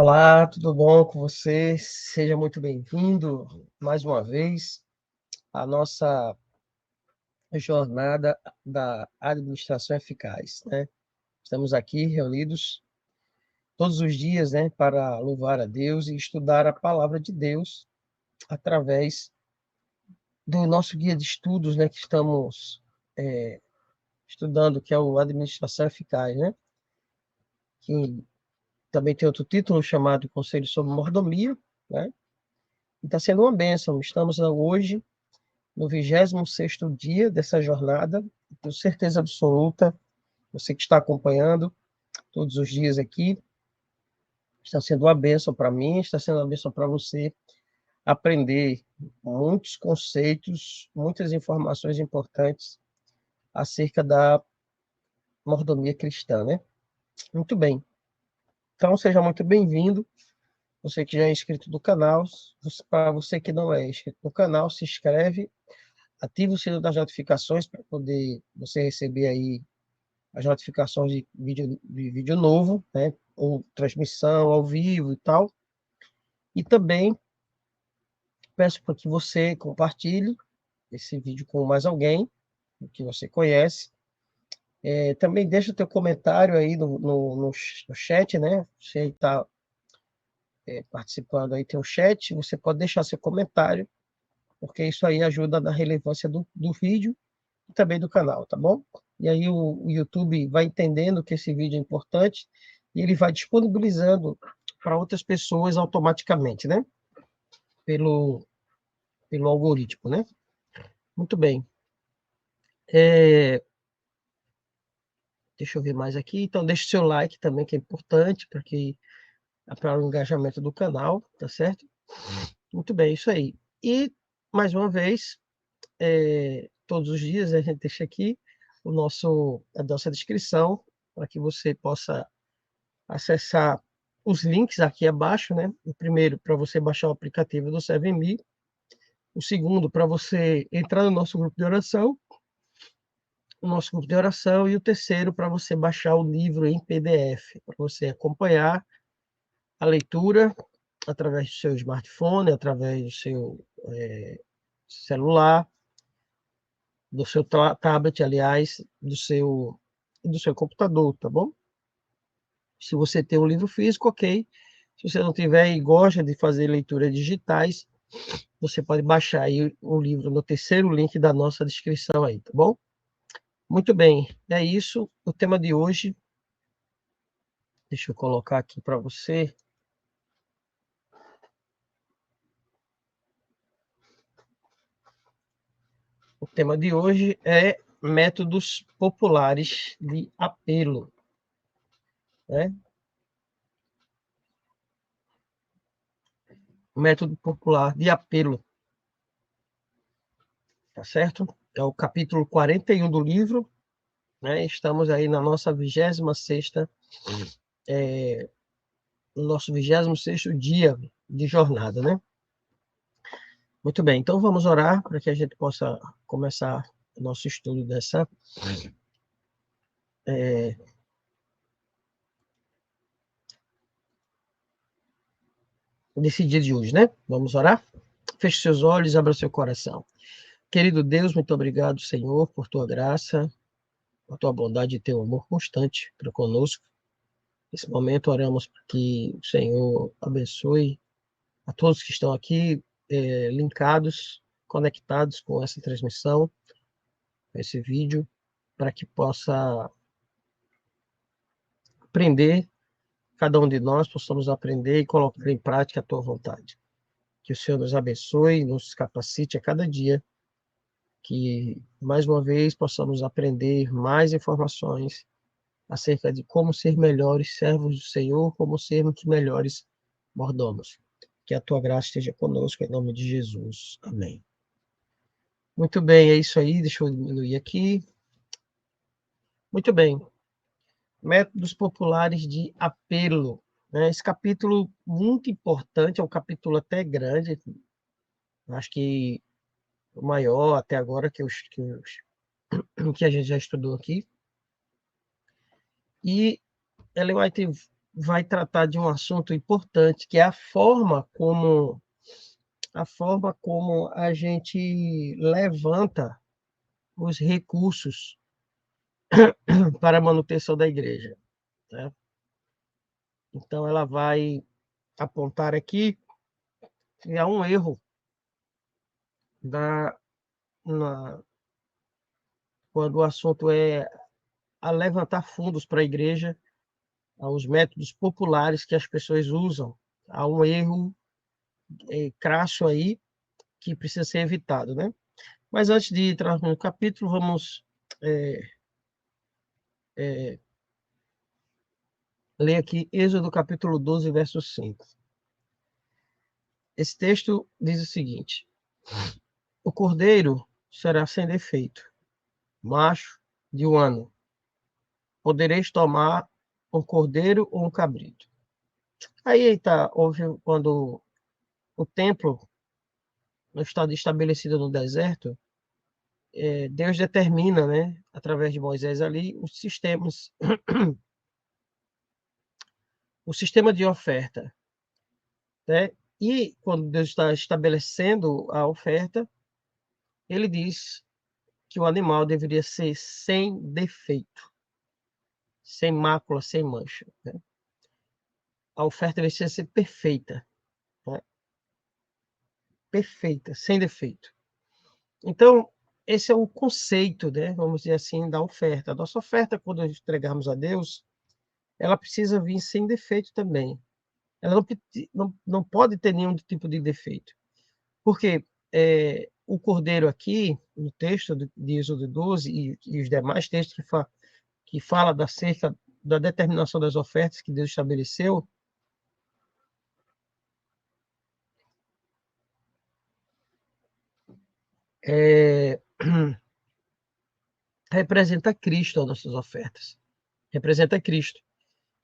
Olá, tudo bom com você? Seja muito bem-vindo mais uma vez à nossa jornada da administração eficaz, né? Estamos aqui reunidos todos os dias, né, para louvar a Deus e estudar a palavra de Deus através do nosso guia de estudos, né, que estamos estudando, que é o Administração Eficaz, né? Que também tem outro título chamado Conselho sobre Mordomia, né? E está sendo uma bênção. Estamos hoje no 26º dia dessa jornada. Tenho certeza absoluta, você que está acompanhando todos os dias aqui, está sendo uma bênção para mim, está sendo uma bênção para você aprender muitos conceitos, muitas informações importantes acerca da mordomia cristã, né? Muito bem. Então, seja muito bem-vindo. Você que já é inscrito do canal, para você que não é inscrito no canal, se inscreve, ativa o sino das notificações para poder você receber aí as notificações de vídeo novo, né? Ou transmissão ao vivo e tal. E também peço para que você compartilhe esse vídeo com mais alguém que você conhece. Também deixa o teu comentário aí no chat, né? Você está participando aí, tem o chat, você pode deixar seu comentário, porque isso aí ajuda na relevância do vídeo e também do canal, tá bom? E aí o YouTube vai entendendo que esse vídeo é importante e ele vai disponibilizando para outras pessoas automaticamente, né? Pelo, pelo algoritmo, né? Muito bem. Deixa eu ver mais aqui. Então, deixa o seu like também, que é importante para o engajamento do canal, tá certo? Muito bem, isso aí. E, mais uma vez, todos os dias a gente deixa aqui a nossa descrição para que você possa acessar os links aqui abaixo, né? O primeiro, para você baixar o aplicativo do 7Me. O segundo, para você entrar no nosso grupo de oração. E o terceiro, para você baixar o livro em PDF, para você acompanhar a leitura através do seu smartphone, através do seu celular, do seu tablet, aliás, do seu computador, tá bom? Se você tem um livro físico, ok. Se você não tiver e gosta de fazer leituras digitais, você pode baixar aí o livro no terceiro link da nossa descrição aí, tá bom? Muito bem, é isso. O tema de hoje, deixa eu colocar aqui para você. O tema de hoje é métodos populares de apelo, né? Método popular de apelo, tá certo? É o capítulo 41 do livro, né? Estamos aí na nossa 26ª, no nosso 26º dia de jornada, né? Muito bem, então vamos orar para que a gente possa começar o nosso estudo desse dia de hoje, né? Vamos orar? Feche seus olhos, abra seu coração. Querido Deus, muito obrigado, Senhor, por tua graça, por tua bondade e teu amor constante para conosco. Nesse momento, oramos para que o Senhor abençoe a todos que estão aqui linkados, conectados com essa transmissão, esse vídeo, para que possa aprender, cada um de nós possamos aprender e colocar em prática a tua vontade. Que o Senhor nos abençoe, nos capacite a cada dia, que mais uma vez possamos aprender mais informações acerca de como ser melhores servos do Senhor, como sermos melhores mordomos. Que a tua graça esteja conosco, em nome de Jesus. Amém. Muito bem, é isso aí. Deixa eu diminuir aqui. Muito bem. Métodos populares de apelo, né? Esse capítulo muito importante, é um capítulo até grande, acho que o maior até agora que a gente já estudou aqui. E ele vai ter vai tratar de um assunto importante, que é a forma como a gente levanta os recursos para a manutenção da igreja, né? Então, ela vai apontar aqui que há um erro da, quando o assunto é a levantar fundos para a igreja, aos métodos populares que as pessoas usam. Há um erro crasso aí que precisa ser evitado, né? Mas antes de entrar no capítulo, vamos é, é, ler aqui Êxodo capítulo 12, verso 5. Esse texto diz o seguinte: o cordeiro será sem defeito, macho de um ano. Podereis tomar um cordeiro ou um cabrito. Aí houve quando o templo não está estabelecido no deserto, Deus determina, né, através de Moisés ali, o sistema de oferta, né? E quando Deus está estabelecendo a oferta, ele diz que o animal deveria ser sem defeito, sem mácula, sem mancha, né? A oferta deveria ser perfeita, né? Perfeita, sem defeito. Então, esse é o conceito, né, vamos dizer assim, da oferta. A nossa oferta, quando entregarmos a Deus, ela precisa vir sem defeito também. Ela não pode ter nenhum tipo de defeito. Porque o cordeiro aqui, no texto de Êxodo 12 e os demais textos que fala acerca da determinação das ofertas que Deus estabeleceu, é, representa Cristo as nossas ofertas. Representa Cristo.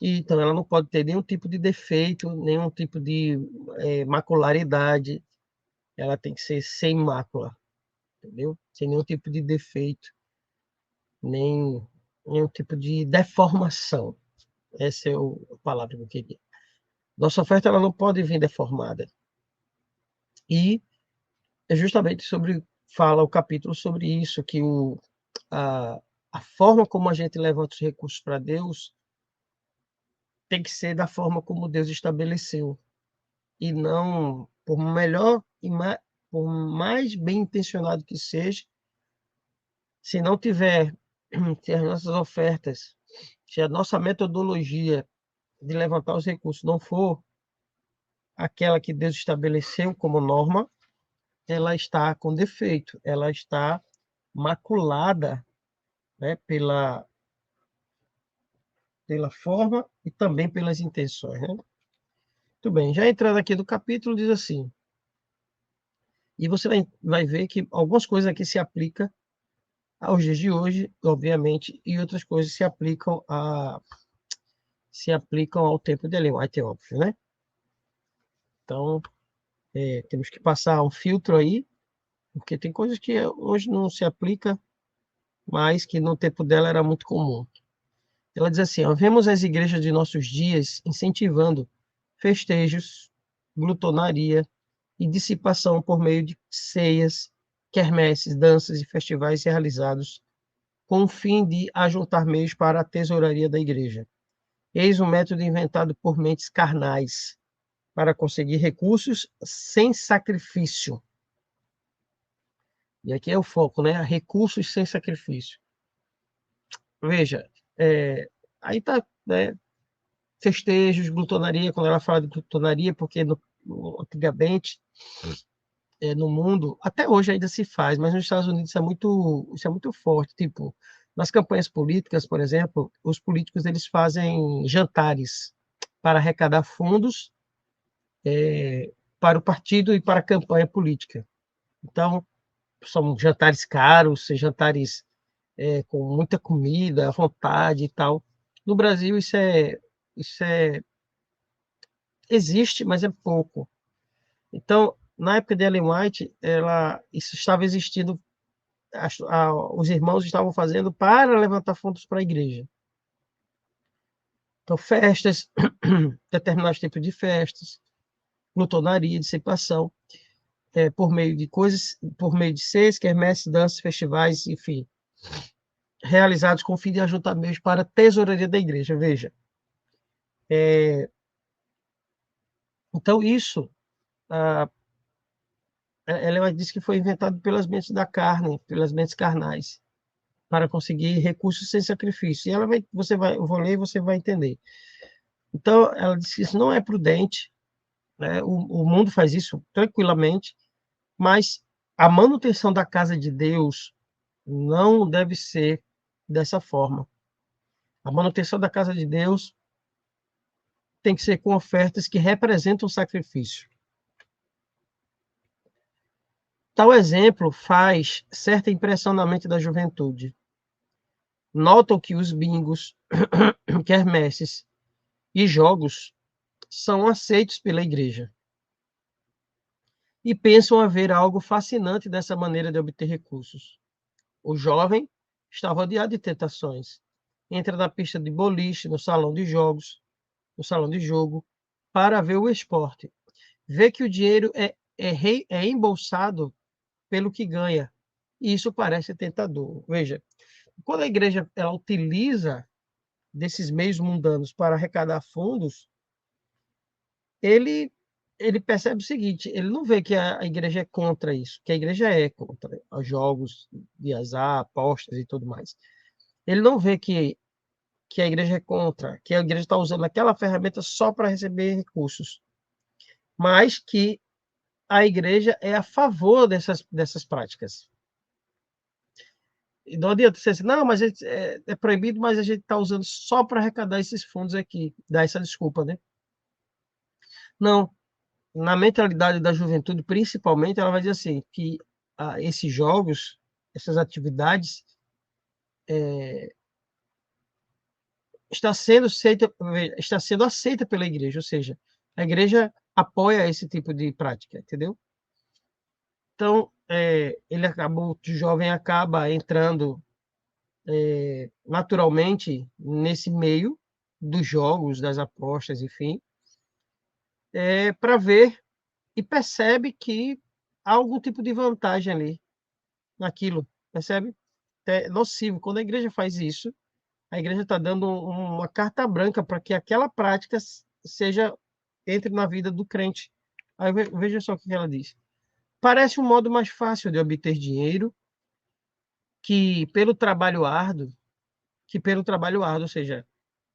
E, então, ela não pode ter nenhum tipo de defeito, nenhum tipo de macularidade. Ela tem que ser sem mácula, entendeu? Sem nenhum tipo de defeito, nem nenhum tipo de deformação. Essa é a palavra que eu queria. Nossa oferta ela não pode vir deformada. E é justamente fala o capítulo sobre isso, que a, a forma como a gente levanta os recursos para Deus tem que ser da forma como Deus estabeleceu. E não, por mais bem intencionado que seja, se não tiver, se as nossas ofertas, se a nossa metodologia de levantar os recursos não for aquela que Deus estabeleceu como norma, ela está com defeito, ela está maculada, né, pela forma e também pelas intenções, né? Muito bem, já entrando aqui no capítulo, diz assim, e você vai ver que algumas coisas aqui se aplicam aos dias de hoje, obviamente, e outras coisas se aplicam ao tempo de Ellen White, é óbvio, né? Então, temos que passar um filtro aí, porque tem coisas que hoje não se aplica, mas que no tempo dela era muito comum. Ela diz assim, ó, vemos as igrejas de nossos dias incentivando festejos, glutonaria e dissipação por meio de ceias, quermesses, danças e festivais realizados com o fim de ajuntar meios para a tesouraria da igreja. Eis um método inventado por mentes carnais para conseguir recursos sem sacrifício. E aqui é o foco, né? Recursos sem sacrifício. Veja, aí tá, né? Festejos, glutonaria, quando ela fala de glutonaria, porque antigamente, no mundo, até hoje ainda se faz, mas nos Estados Unidos isso é muito forte. Tipo, nas campanhas políticas, por exemplo, os políticos eles fazem jantares para arrecadar fundos para o partido e para a campanha política. Então, são jantares caros, jantares com muita comida, à vontade e tal. No Brasil, isso existe, mas é pouco. Então, na época de Ellen White, isso estava existindo, os irmãos estavam fazendo para levantar fundos para a igreja. Então, festas, determinados tipos de festas, glutonaria, dissipação, por meio de coisas, por meio de ceias, quermesses, danças, festivais, enfim, realizados com o fim de ajuntar meios para a tesouraria da igreja. Veja, então isso, ela disse que foi inventado pelas mentes da carne, pelas mentes carnais, para conseguir recursos sem sacrifício. E ela vai, eu vou ler e você vai entender. Então, ela disse que isso não é prudente, né? O mundo faz isso tranquilamente, mas a manutenção da casa de Deus não deve ser dessa forma. A manutenção da casa de Deus tem que ser com ofertas que representam o sacrifício. Tal exemplo faz certa impressão na mente da juventude. Notam que os bingos, quermesses e jogos são aceitos pela igreja e pensam haver algo fascinante dessa maneira de obter recursos. O jovem está rodeado de tentações. Entra na pista de boliche, no salão de jogos, no salão de jogo, para ver o esporte. Vê que o dinheiro é embolsado pelo que ganha. E isso parece tentador. Veja, quando a igreja ela utiliza desses meios mundanos para arrecadar fundos, ele ele percebe o seguinte, ele não vê que a igreja é contra isso, que a igreja é contra os jogos de azar, apostas e tudo mais. Ele não vê que a igreja é contra, que a igreja está usando aquela ferramenta só para receber recursos, mas que a igreja é a favor dessas práticas. E não adianta você dizer, não, mas é proibido, mas a gente está usando só para arrecadar esses fundos aqui, dar essa desculpa, né? Não, na mentalidade da juventude, principalmente, ela vai dizer assim, que esses jogos, essas atividades, está sendo aceita pela igreja, ou seja, a igreja apoia esse tipo de prática, entendeu? Então, o jovem acaba entrando naturalmente nesse meio dos jogos, das apostas, enfim, para ver e percebe que há algum tipo de vantagem ali naquilo, percebe? É nocivo. Quando a igreja faz isso, a igreja está dando uma carta branca para que aquela prática seja entre na vida do crente. Aí veja só o que ela diz. Parece um modo mais fácil de obter dinheiro que pelo trabalho árduo, ou seja,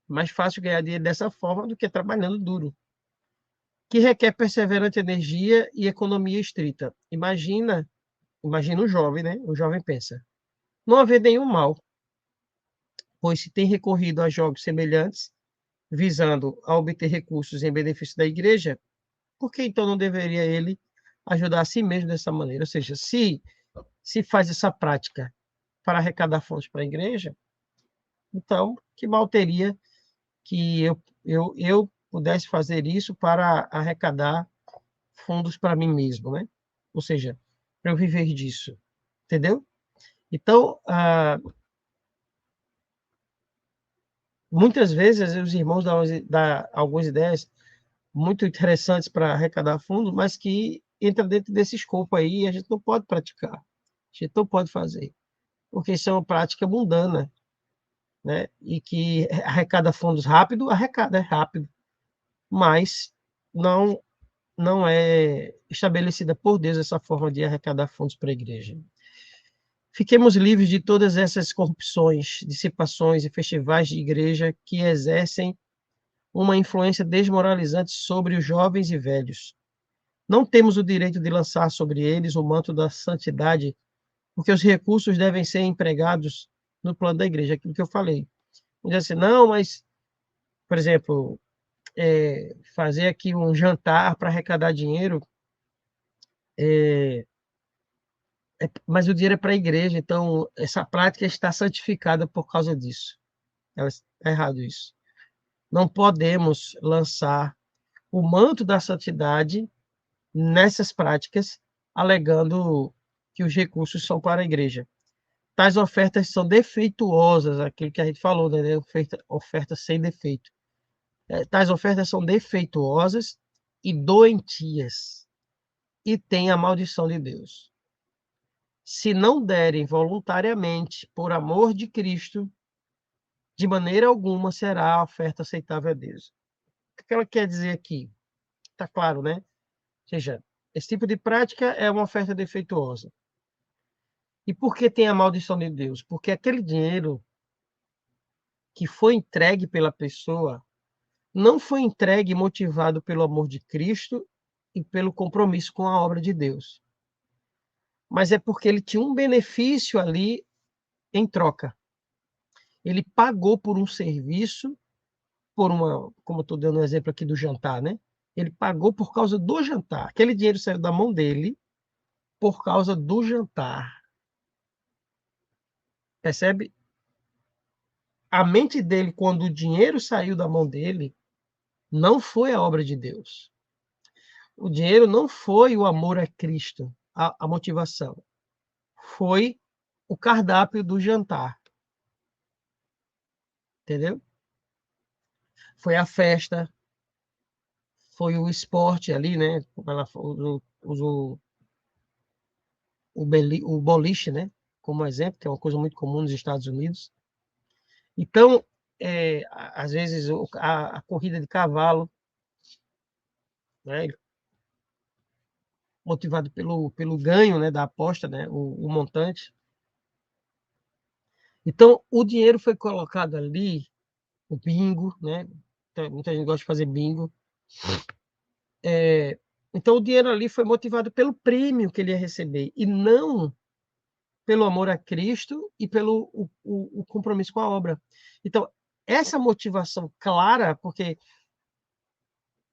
mais fácil ganhar dinheiro dessa forma do que trabalhando duro, que requer perseverante energia e economia estrita. Imagina o jovem, né? O jovem pensa, não haver nenhum mal, pois se tem recorrido a jogos semelhantes, visando a obter recursos em benefício da igreja, por que então não deveria ele ajudar a si mesmo dessa maneira? Ou seja, se faz essa prática para arrecadar fundos para a igreja, então que mal teria que eu pudesse fazer isso para arrecadar fundos para mim mesmo, né? Ou seja, para eu viver disso, entendeu? Então, muitas vezes os irmãos dão algumas ideias muito interessantes para arrecadar fundos, mas que entra dentro desse escopo aí e a gente não pode praticar, a gente não pode fazer, porque isso é uma prática mundana, né? E que arrecada fundos rápido, arrecada é rápido, mas não não é estabelecida por Deus essa forma de arrecadar fundos para a igreja. Fiquemos livres de todas essas corrupções, dissipações e festivais de igreja que exercem uma influência desmoralizante sobre os jovens e velhos. Não temos o direito de lançar sobre eles o manto da santidade, porque os recursos devem ser empregados no plano da igreja, aquilo que eu falei. Diz assim, não, mas, por exemplo, fazer aqui um jantar para arrecadar dinheiro, mas o dinheiro é para a igreja, então essa prática está santificada por causa disso. Está errado isso. Não podemos lançar o manto da santidade nessas práticas, alegando que os recursos são para a igreja. Tais ofertas são defeituosas, aquilo que a gente falou, né? Oferta sem defeito. Tais ofertas são defeituosas e doentias e têm a maldição de Deus. Se não derem voluntariamente por amor de Cristo, de maneira alguma será a oferta aceitável a Deus. O que ela quer dizer aqui? Está claro, né? Ou seja, esse tipo de prática é uma oferta defeituosa. E por que tem a maldição de Deus? Porque aquele dinheiro que foi entregue pela pessoa não foi entregue motivado pelo amor de Cristo e pelo compromisso com a obra de Deus, mas é porque ele tinha um benefício ali em troca. Ele pagou por um serviço, por uma, como eu estou dando um exemplo aqui do jantar, né? Ele pagou por causa do jantar. Aquele dinheiro saiu da mão dele por causa do jantar. Percebe? A mente dele, quando o dinheiro saiu da mão dele, não foi a obra de Deus. O dinheiro não foi o amor a Cristo, a motivação. Foi o cardápio do jantar. Entendeu? Foi a festa, foi o esporte ali, né? Ela usou o boliche, né? Como exemplo, que é uma coisa muito comum nos Estados Unidos. Então, às vezes, a corrida de cavalo, né? Motivado pelo ganho, né? Da aposta, né? O montante. Então, o dinheiro foi colocado ali, o bingo, né? Muita gente gosta de fazer bingo. Então, o dinheiro ali foi motivado pelo prêmio que ele ia receber, e não pelo amor a Cristo e pelo o compromisso com a obra. Então, essa motivação clara, porque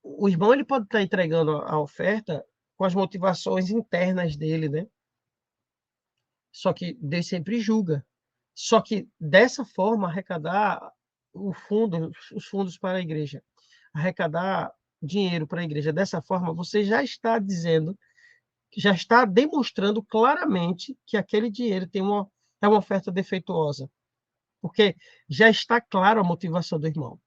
o irmão ele pode estar entregando a oferta com as motivações internas dele, né? Só que Deus sempre julga. Só que dessa forma arrecadar os fundos para a igreja, arrecadar dinheiro para a igreja dessa forma, você já está dizendo, já está demonstrando claramente que aquele dinheiro é uma oferta defeituosa, porque já está clara a motivação do irmão.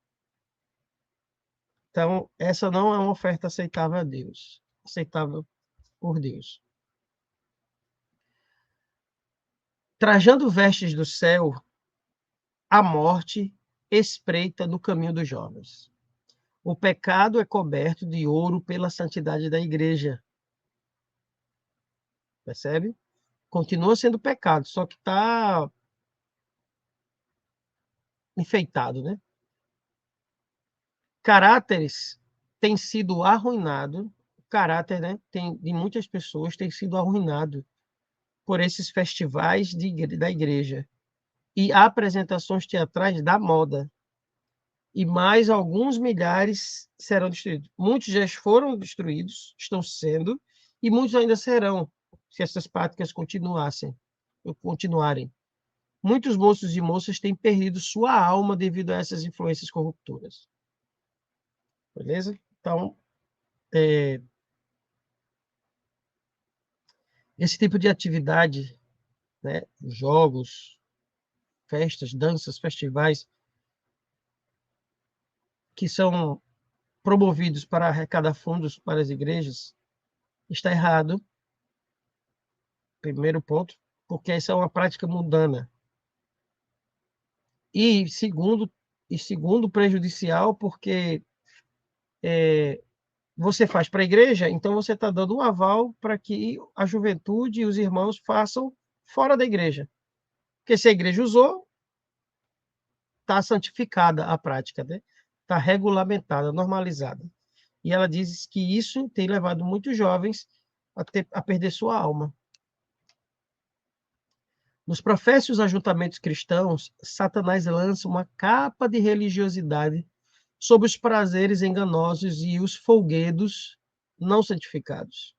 Então, essa não é uma oferta aceitável a Deus, aceitável por Deus. Trajando vestes do céu, a morte espreita no caminho dos jovens. O pecado é coberto de ouro pela santidade da igreja. Percebe? Continua sendo pecado, só que está enfeitado, né? Caráteres têm sido arruinado, o caráter, né, de muitas pessoas tem sido arruinado por esses festivais da igreja e apresentações teatrais da moda. E mais alguns milhares serão destruídos. Muitos já foram destruídos, estão sendo, e muitos ainda serão, se essas práticas continuarem. Muitos moços e moças têm perdido sua alma devido a essas influências corruptoras. Beleza? Então, esse tipo de atividade, né, jogos, festas, danças, festivais, que são promovidos para arrecadar fundos para as igrejas, está errado, primeiro ponto, porque essa é uma prática mundana. E segundo prejudicial, porque você faz para a igreja, então você está dando um aval para que a juventude e os irmãos façam fora da igreja. Porque se a igreja usou, está santificada a prática, né? Está regulamentada, normalizada. E ela diz que isso tem levado muitos jovens a perder sua alma. Nos professos ajuntamentos cristãos, Satanás lança uma capa de religiosidade sobre os prazeres enganosos e os folguedos não santificados,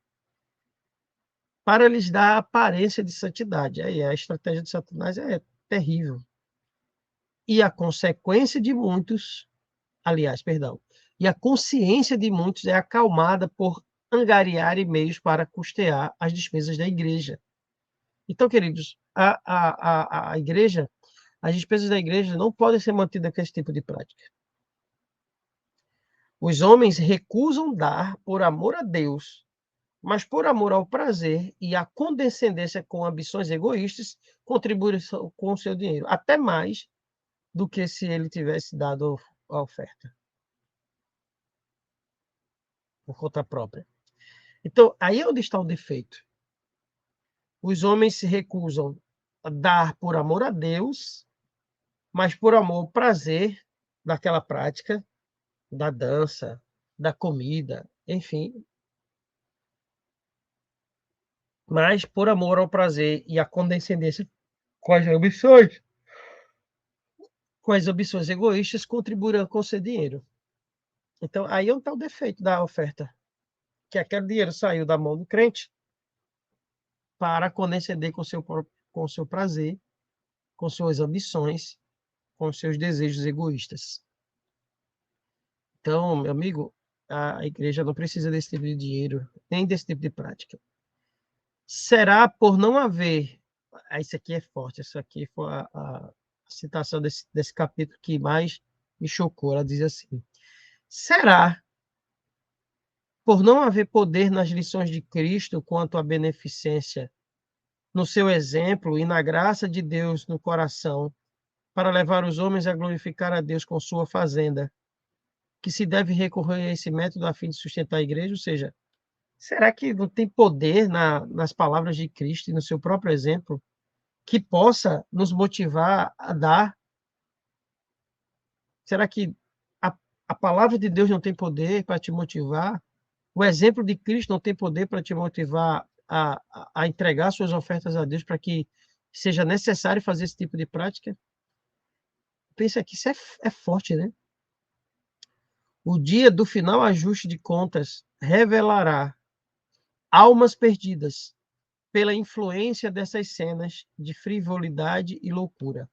para lhes dar a aparência de santidade. Aí a estratégia de Satanás é terrível. E a consequência de muitos, aliás, perdão, e a consciência de muitos é acalmada por angariar meios para custear as despesas da igreja. Então, queridos, a igreja, as despesas da igreja não podem ser mantidas com esse tipo de prática. Os homens recusam dar por amor a Deus, mas por amor ao prazer e à condescendência com ambições egoístas, contribuem com o seu dinheiro, até mais do que se ele tivesse dado a oferta por conta própria. Então, aí é onde está o defeito. Os homens se recusam a dar por amor a Deus, mas por amor ao prazer daquela prática, da dança, da comida, enfim, mas por amor ao prazer e à condescendência com as ambições, com as ambições egoístas, contribuirão com o seu dinheiro. Então, aí é onde está o defeito da oferta, que aquele dinheiro saiu da mão do crente para condescender com o seu prazer, com suas ambições, com seus desejos egoístas. Então, meu amigo, a igreja não precisa desse tipo de dinheiro, nem desse tipo de prática. Será por não haver... Isso aqui é forte, isso aqui foi a citação desse capítulo que mais me chocou. Ela diz assim: será por não haver poder nas lições de Cristo quanto à beneficência, no seu exemplo e na graça de Deus no coração, para levar os homens a glorificar a Deus com sua fazenda, que se deve recorrer a esse método a fim de sustentar a igreja? Ou seja, será que não tem poder nas palavras de Cristo e no seu próprio exemplo que possa nos motivar a dar? Será que a, a palavra de Deus não tem poder para te motivar? O exemplo de Cristo não tem poder para te motivar a entregar suas ofertas a Deus para que seja necessário fazer esse tipo de prática? Pensa que isso é forte, né? O dia do final ajuste de contas revelará almas perdidas pela influência dessas cenas de frivolidade e loucura.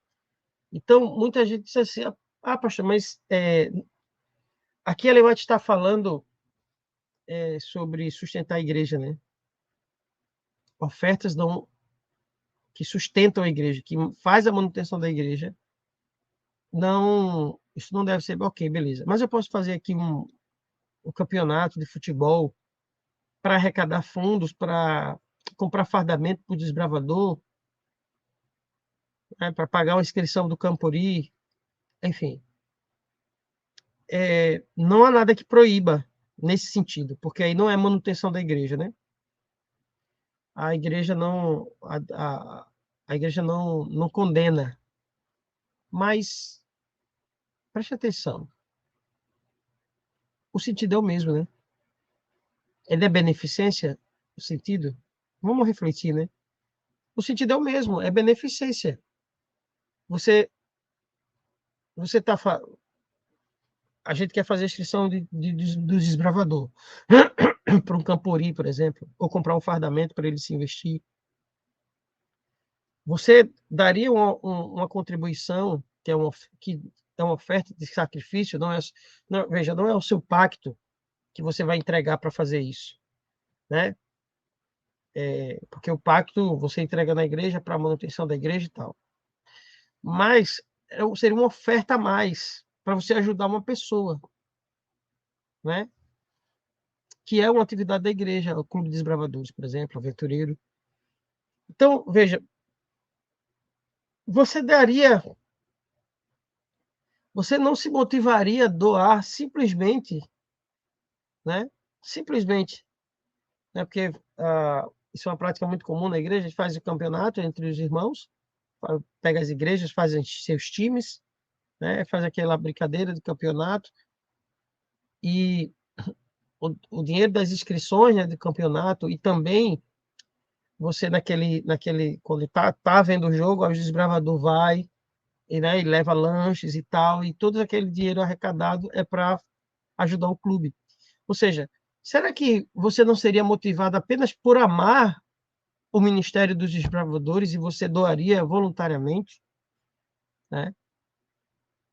Então, muita gente diz assim: ah, pastor, mas aqui ela vai estar falando sobre sustentar a igreja, né? Ofertas não, que sustentam a igreja, que faz a manutenção da igreja, não, isso não deve ser, ok, beleza. Mas eu posso fazer aqui um campeonato de futebol para arrecadar fundos, para comprar fardamento para o desbravador, né, para pagar a inscrição do Campori, enfim. Não há nada que proíba nesse sentido, porque aí não é manutenção da igreja, né? A igreja não, a igreja não condena, mas preste atenção, o sentido é o mesmo, né? É da beneficência o sentido? Vamos refletir, né? O sentido é o mesmo, é beneficência. Você, você tá, a gente quer fazer a inscrição do desbravador para um Campori, por exemplo, ou comprar um fardamento para ele se investir. Você daria uma contribuição que é uma oferta de sacrifício, veja, não é o seu pacto que você vai entregar para fazer isso, né? Porque o pacto você entrega na igreja para a manutenção da igreja e tal. Mas seria uma oferta a mais para você ajudar uma pessoa, né? Que é uma atividade da igreja, o Clube de Desbravadores, por exemplo, Aventureiro. Então, veja, você daria, você não se motivaria a doar simplesmente, né? Simplesmente, né? Porque isso é uma prática muito comum na igreja, a gente faz o campeonato entre os irmãos, pega as igrejas, fazem seus times, né? Faz aquela brincadeira do campeonato, e o dinheiro das inscrições, né, do campeonato, e também você quando tá vendo o jogo, o desbravador vai e leva lanches e tal, e todo aquele dinheiro arrecadado é para ajudar o clube. Ou seja, será que você não seria motivado apenas por amar o Ministério dos Desbravadores e você doaria voluntariamente, né?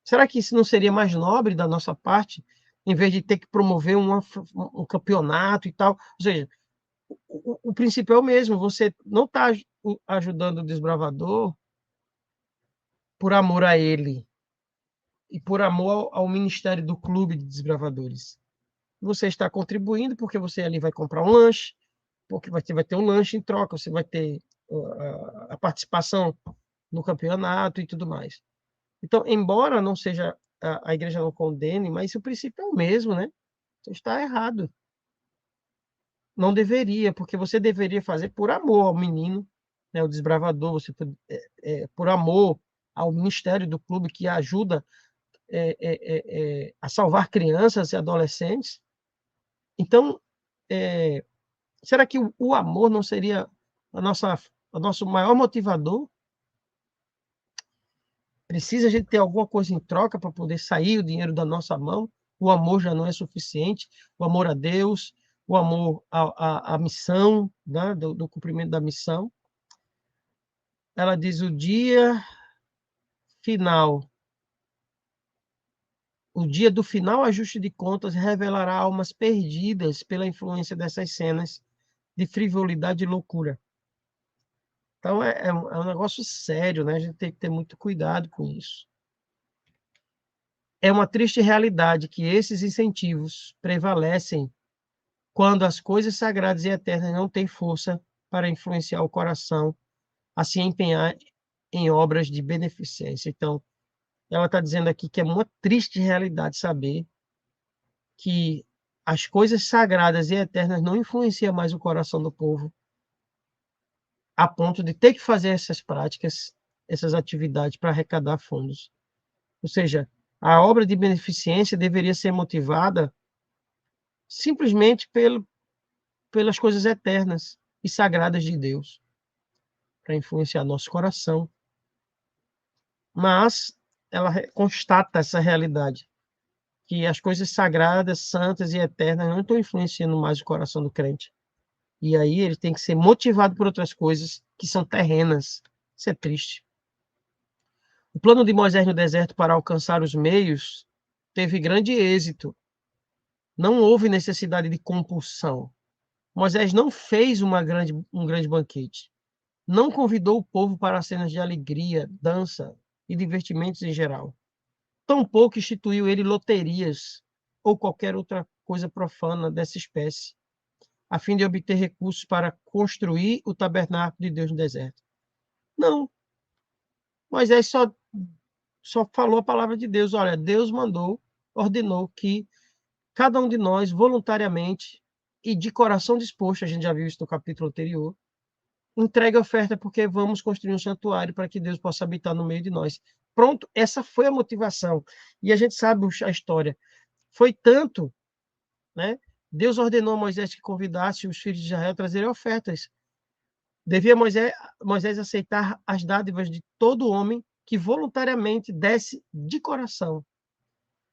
Será que isso não seria mais nobre da nossa parte, em vez de ter que promover um campeonato e tal? Ou seja, o princípio é o mesmo, você não está ajudando o desbravador por amor a ele e por amor ao ministério do clube de desbravadores. você está contribuindo porque você ali vai comprar um lanche, porque vai ter um lanche em troca, você vai ter a participação no campeonato e tudo mais. Então, embora não seja a igreja não condene, mas o princípio é o mesmo, né? Você está errado. Não deveria, porque você deveria fazer por amor ao menino, né, o desbravador, você por amor ao ministério do clube que ajuda a salvar crianças e adolescentes. Então, será que o amor não seria o nosso maior motivador? Precisa a gente ter alguma coisa em troca para poder sair o dinheiro da nossa mão? O amor já não é suficiente? O amor a Deus, o amor à missão, né, do cumprimento da missão. Ela diz: o dia final, o dia do final ajuste de contas revelará almas perdidas pela influência dessas cenas de frivolidade e loucura. Então, é um negócio sério, né? A gente tem que ter muito cuidado com isso. É uma triste realidade que esses incentivos prevalecem quando as coisas sagradas e eternas não têm força para influenciar o coração a se empenhar em obras de beneficência. Então, ela está dizendo aqui que é uma triste realidade saber que as coisas sagradas e eternas não influenciam mais o coração do povo, a ponto de ter que fazer essas práticas, essas atividades para arrecadar fundos. Ou seja, a obra de beneficência deveria ser motivada simplesmente pelas coisas eternas e sagradas de Deus, para influenciar nosso coração. Mas ela constata essa realidade, que as coisas sagradas, santas e eternas não estão influenciando mais o coração do crente. E aí ele tem que ser motivado por outras coisas que são terrenas. Isso é triste. O plano de Moisés no deserto para alcançar os meios teve grande êxito. Não houve necessidade de compulsão. Moisés não fez um grande banquete. Não convidou o povo para cenas de alegria, dança e divertimentos em geral. Tampouco instituiu ele loterias ou qualquer outra coisa profana dessa espécie, a fim de obter recursos para construir o tabernáculo de Deus no deserto. Não. Moisés só falou a palavra de Deus. Olha, Deus mandou, ordenou que cada um de nós, voluntariamente e de coração disposto, a gente já viu isso no capítulo anterior, entregue a oferta porque vamos construir um santuário para que Deus possa habitar no meio de nós. Pronto, essa foi a motivação. E a gente sabe a história. Foi tanto, né? Deus ordenou a Moisés que convidasse os filhos de Israel a trazerem ofertas. Devia Moisés aceitar as dádivas de todo homem que voluntariamente desse de coração.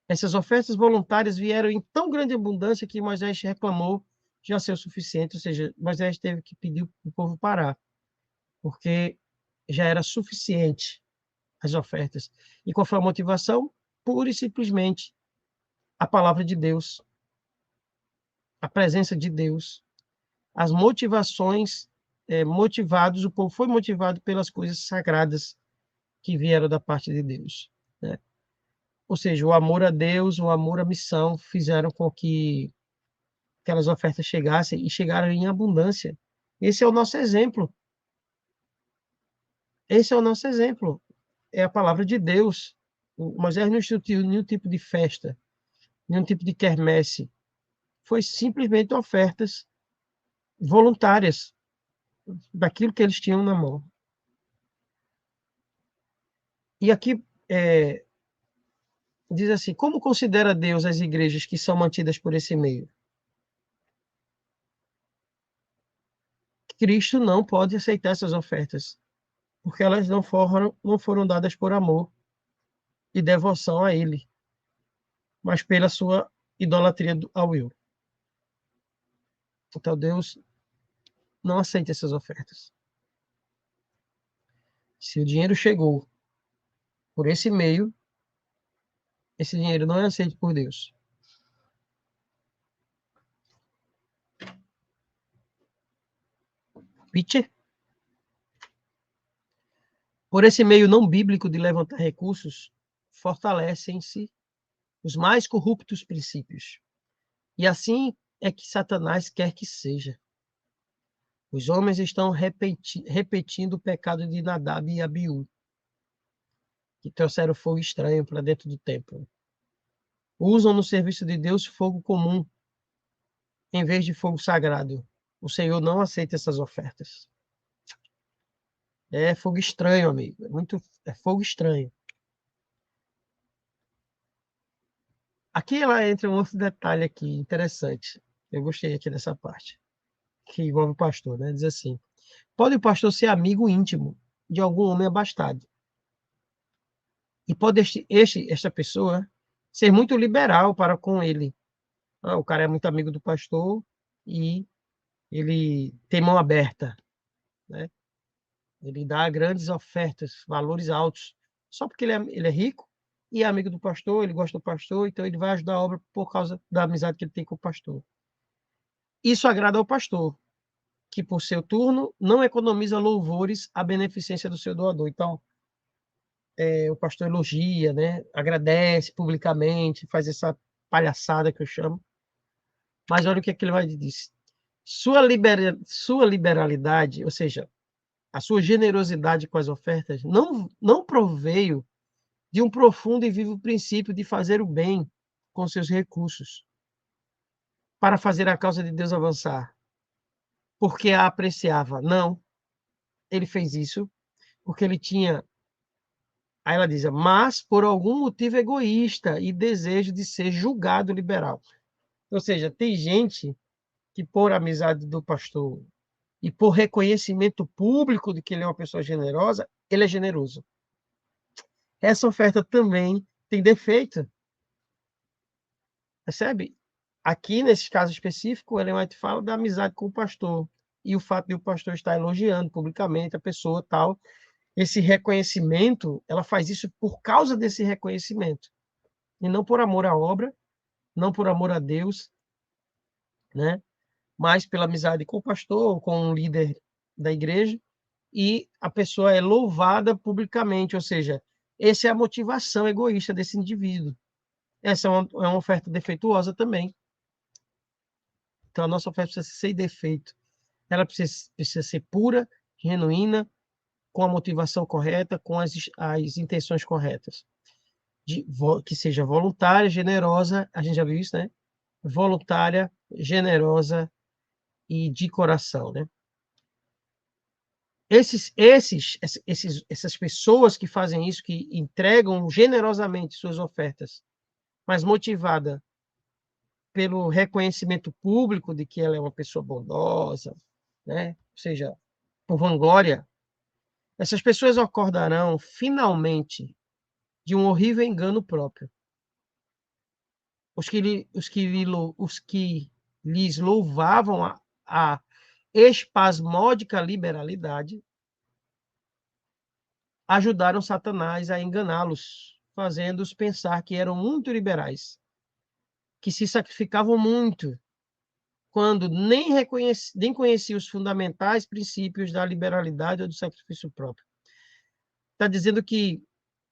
Essas ofertas voluntárias vieram em tão grande abundância que Moisés reclamou já ser o suficiente, ou seja, Moisés teve que pedir para o povo parar, porque já era suficiente as ofertas. E qual foi a motivação? Pura e simplesmente a palavra de Deus, a presença de Deus, as motivações motivados, o povo foi motivado pelas coisas sagradas que vieram da parte de Deus, né? Ou seja, o amor a Deus, o amor à missão fizeram com que aquelas ofertas chegassem e chegaram em abundância. Esse é o nosso exemplo. Esse é o nosso exemplo. É a palavra de Deus. O Moisés não instituiu nenhum tipo de festa, nenhum tipo de quermesse. Foi simplesmente ofertas voluntárias daquilo que eles tinham na mão. E aqui diz assim: como considera Deus as igrejas que são mantidas por esse meio? Cristo não pode aceitar essas ofertas, porque elas não foram dadas por amor e devoção a Ele, mas pela sua idolatria ao eu. Então Deus não aceita essas ofertas. Se o dinheiro chegou por esse meio, esse dinheiro não é aceito por Deus. Pitcher? Por esse meio não bíblico de levantar recursos, fortalecem-se os mais corruptos princípios E assim é que Satanás quer que seja. Os homens estão repetindo o pecado de Nadab e Abiú, que trouxeram fogo estranho para dentro do templo. Usam no serviço de Deus fogo comum, em vez de fogo sagrado. O Senhor não aceita essas ofertas. É fogo estranho, amigo. É fogo estranho. Aqui ela entra um outro detalhe aqui interessante. Eu gostei aqui dessa parte, que envolve o pastor, né? Diz assim: pode o pastor ser amigo íntimo de algum homem abastado. E pode esta pessoa ser muito liberal para com ele. Ah, o cara é muito amigo do pastor e ele tem mão aberta, né? Ele dá grandes ofertas, valores altos, só porque ele é rico e é amigo do pastor, ele gosta do pastor, então ele vai ajudar a obra por causa da amizade que ele tem com o pastor. Isso agrada ao pastor, que por seu turno não economiza louvores à beneficência do seu doador. Então, o pastor elogia, né? Agradece publicamente, faz essa palhaçada que eu chamo. Mas olha o que ele vai dizer. Sua liberalidade, ou seja, a sua generosidade com as ofertas, não proveio de um profundo e vivo princípio de fazer o bem com seus recursos, para fazer a causa de Deus avançar, porque a apreciava. Não, ele fez isso porque ele tinha. Aí ela diz, mas por algum motivo egoísta e desejo de ser julgado liberal. Ou seja, tem gente que, por amizade do pastor e por reconhecimento público de que ele é uma pessoa generosa, ele é generoso. Essa oferta também tem defeito. Percebe? Aqui, nesse caso específico, o Ellen White fala da amizade com o pastor. E o fato de o pastor estar elogiando publicamente a pessoa tal. Esse reconhecimento, ela faz isso por causa desse reconhecimento. E não por amor à obra, não por amor a Deus, né? Mas pela amizade com o pastor, com um líder da igreja, e a pessoa é louvada publicamente, ou seja, essa é a motivação egoísta desse indivíduo. Essa é uma oferta defeituosa também. Então, a nossa oferta precisa ser sem defeito. Ela precisa ser pura, genuína, com a motivação correta, com as intenções corretas. Que seja voluntária, generosa, a gente já viu isso, né? Voluntária, generosa e de coração, né? Essas pessoas que fazem isso, que entregam generosamente suas ofertas, mas motivada pelo reconhecimento público de que ela é uma pessoa bondosa, né? Ou seja, por vanglória, essas pessoas acordarão finalmente de um horrível engano próprio. Os que lhes louvavam a espasmódica liberalidade ajudaram Satanás a enganá-los, fazendo-os pensar que eram muito liberais, que se sacrificavam muito, quando nem conheciam os fundamentais princípios da liberalidade ou do sacrifício próprio. Está dizendo que,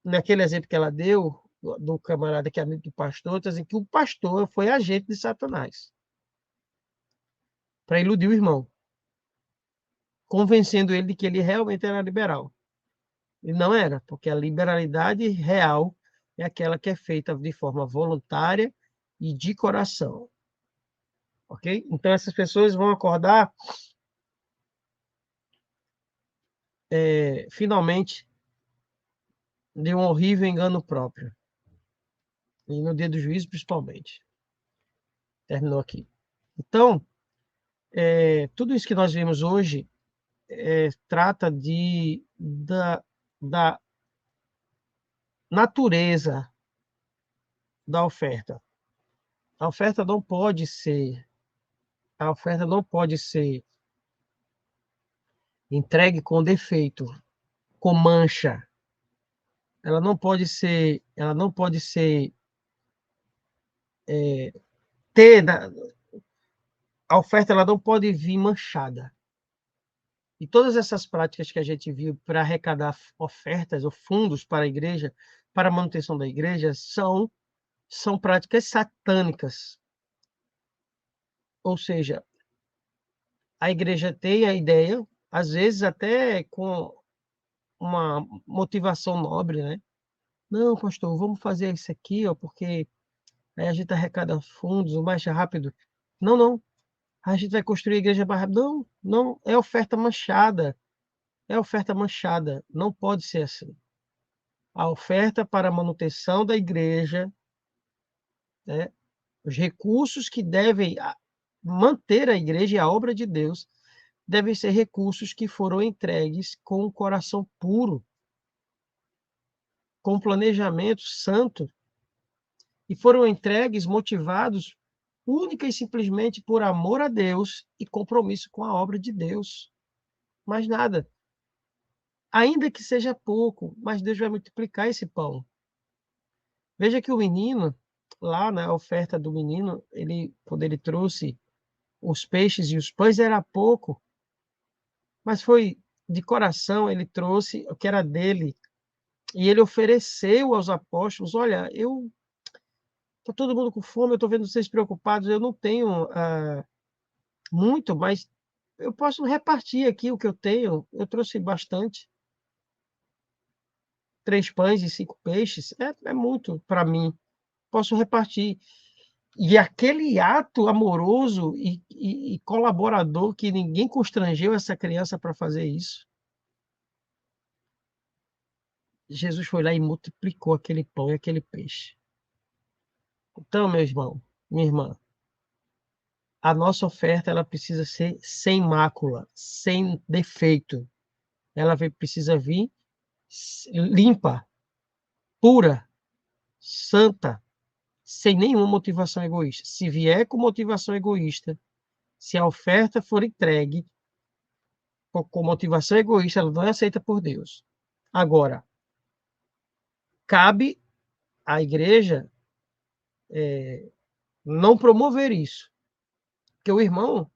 naquele exemplo que ela deu, do camarada que é amigo do pastor, está dizendo que o pastor foi agente de Satanás para iludir o irmão, convencendo ele de que ele realmente era liberal. E não era, porque a liberalidade real é aquela que é feita de forma voluntária e de coração. Ok? Então, essas pessoas vão acordar, finalmente, de um horrível engano próprio. E no dia do juízo, principalmente. Terminou aqui. Então, tudo isso que nós vimos hoje trata da natureza da oferta. A oferta não pode ser, a oferta não pode ser entregue com defeito, com mancha. Ela não pode ser ter a oferta ela não pode vir manchada. E todas essas práticas que a gente viu para arrecadar ofertas ou fundos para a igreja, para a manutenção da igreja, são práticas satânicas. Ou seja, a igreja tem a ideia, às vezes até com uma motivação nobre, né? Não, pastor, vamos fazer isso aqui, ó, porque aí a gente arrecada fundos o mais rápido. Não, não. A gente vai construir a igreja mais rápido. Não, não. É oferta manchada. É oferta manchada. Não pode ser assim. A oferta para a manutenção da igreja, né? Os recursos que devem manter a igreja e a obra de Deus devem ser recursos que foram entregues com o coração puro, com planejamento santo, e foram entregues motivados única e simplesmente por amor a Deus e compromisso com a obra de Deus. Mais nada. Ainda que seja pouco, mas Deus vai multiplicar esse pão. Veja que o menino, lá na oferta do menino, quando ele trouxe os peixes e os pães, era pouco, mas foi de coração, ele trouxe o que era dele, e ele ofereceu aos apóstolos: olha, eu estou todo mundo com fome, eu estou vendo vocês preocupados, eu não tenho muito, mas eu posso repartir aqui o que eu tenho, eu trouxe bastante. 3 pães e 5 peixes, é muito para mim, posso repartir. E aquele ato amoroso e colaborador, que ninguém constrangeu essa criança para fazer isso, Jesus foi lá e multiplicou aquele pão e aquele peixe. Então, meu irmão, minha irmã, a nossa oferta ela precisa ser sem mácula, sem defeito. Ela precisa vir limpa, pura, santa, sem nenhuma motivação egoísta. Se vier com motivação egoísta, se a oferta for entregue com motivação egoísta, ela não é aceita por Deus. Agora, cabe à igreja não promover isso. Porque o irmão,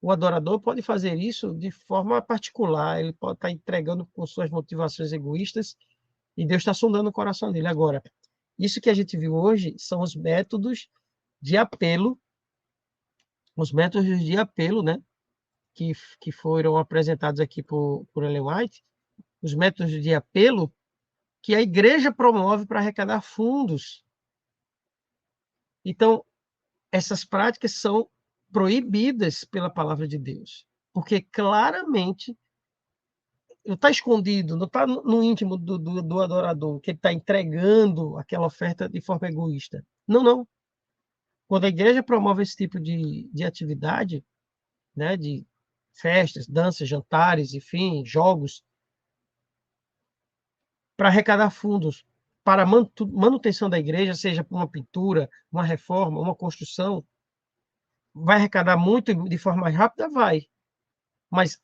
o adorador, pode fazer isso de forma particular, ele pode estar entregando com suas motivações egoístas e Deus está sondando o coração dele. Agora, isso que a gente viu hoje são de apelo, os métodos de apelo, né? Que foram apresentados aqui por Ellen White, os métodos de apelo que a igreja promove para arrecadar fundos. Então, essas práticas são proibidas pela palavra de Deus, porque claramente não está escondido, não está no íntimo do adorador, que ele está entregando aquela oferta de forma egoísta. Não, não. Quando a igreja promove esse tipo de atividade, né, de festas, danças, jantares, enfim, jogos, para arrecadar fundos para a manutenção da igreja, seja por uma pintura, uma reforma, uma construção, vai arrecadar muito de forma mais rápida? Vai. Mas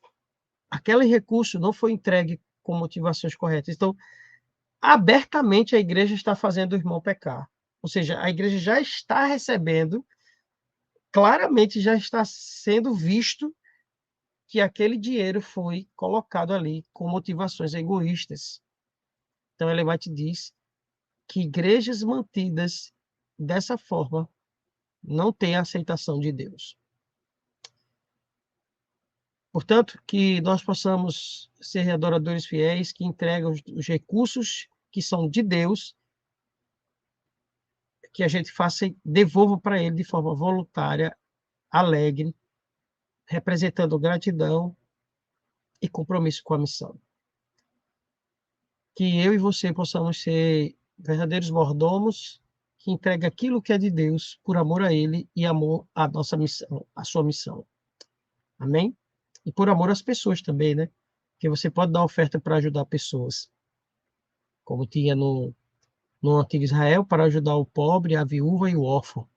aquele recurso não foi entregue com motivações corretas. Então, abertamente a igreja está fazendo o irmão pecar. Ou seja, a igreja já está recebendo, claramente já está sendo visto que aquele dinheiro foi colocado ali com motivações egoístas. Então, ele vai te dizer que igrejas mantidas dessa forma não têm a aceitação de Deus. Portanto, que nós possamos ser adoradores fiéis, que entregam os recursos que são de Deus, que a gente faça e devolva para Ele de forma voluntária, alegre, representando gratidão e compromisso com a missão. Que eu e você possamos ser verdadeiros mordomos, que entrega aquilo que é de Deus por amor a Ele e amor à nossa missão, à sua missão. Amém? E por amor às pessoas também, né? Porque você pode dar oferta para ajudar pessoas, como tinha no antigo Israel, para ajudar o pobre, a viúva e o órfão.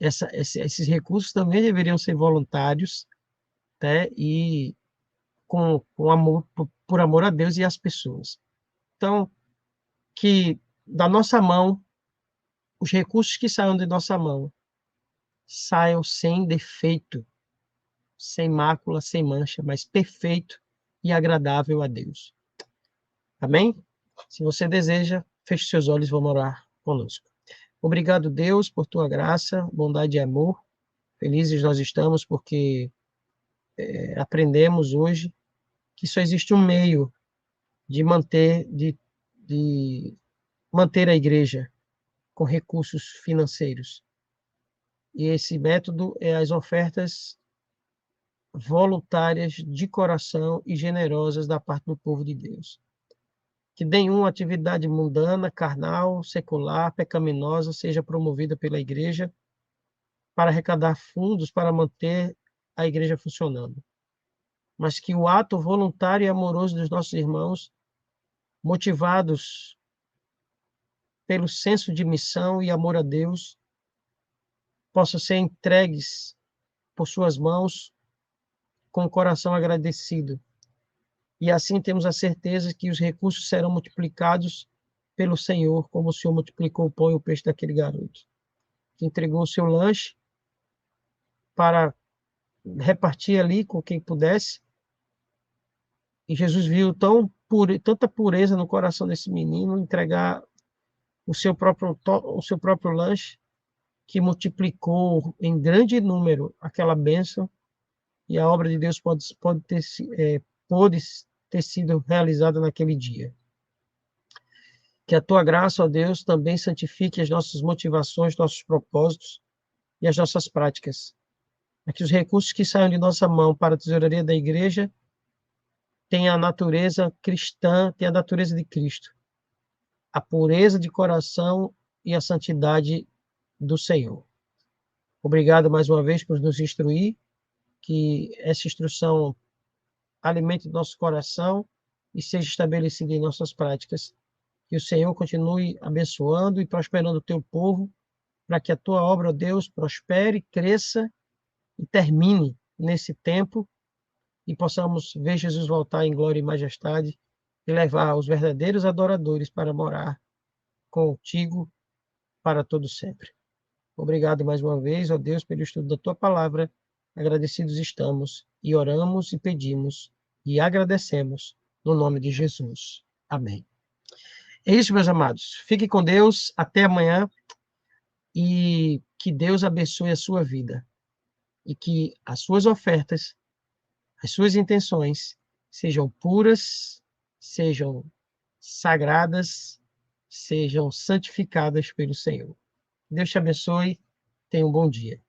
Esses recursos também deveriam ser voluntários, né? E com amor, por amor a Deus e às pessoas. Então, que da nossa mão, os recursos que saiam de nossa mão, saiam sem defeito, sem mácula, sem mancha, mas perfeito e agradável a Deus. Amém? Se você deseja, feche seus olhos e vamos orar conosco. Obrigado, Deus, por tua graça, bondade e amor. Felizes nós estamos porque aprendemos hoje que só existe um meio de manter a igreja com recursos financeiros. E esse método é as ofertas voluntárias de coração e generosas da parte do povo de Deus. Que nenhuma atividade mundana, carnal, secular, pecaminosa seja promovida pela igreja para arrecadar fundos para manter a igreja funcionando, mas que o ato voluntário e amoroso dos nossos irmãos, motivados pelo senso de missão e amor a Deus, possam ser entregues por suas mãos com o coração agradecido. E assim temos a certeza que os recursos serão multiplicados pelo Senhor, como o Senhor multiplicou o pão e o peixe daquele garoto, que entregou o seu lanche para repartir ali com quem pudesse. E Jesus viu tanta pureza no coração desse menino, entregar o seu próprio lanche, que multiplicou em grande número aquela bênção, e a obra de Deus pode ter sido realizada naquele dia. Que a tua graça, ó Deus, também santifique as nossas motivações, nossos propósitos e as nossas práticas. Para que os recursos que saiam de nossa mão para a tesouraria da igreja tenham a natureza cristã, tenham a natureza de Cristo, a pureza de coração e a santidade do Senhor. Obrigado mais uma vez por nos instruir, que essa instrução alimente nosso coração e seja estabelecida em nossas práticas. Que o Senhor continue abençoando e prosperando o teu povo, para que a tua obra, ó Deus, prospere, cresça e termine nesse tempo, e possamos ver Jesus voltar em glória e majestade e levar os verdadeiros adoradores para morar contigo para todo sempre. Obrigado mais uma vez, ó Deus, pelo estudo da tua palavra. Agradecidos estamos e oramos e pedimos e agradecemos no nome de Jesus. Amém. É isso, meus amados. Fique com Deus. Até amanhã. E que Deus abençoe a sua vida. E que as suas ofertas, as suas intenções sejam puras, sejam sagradas, sejam santificadas pelo Senhor. Deus te abençoe. Tenha um bom dia.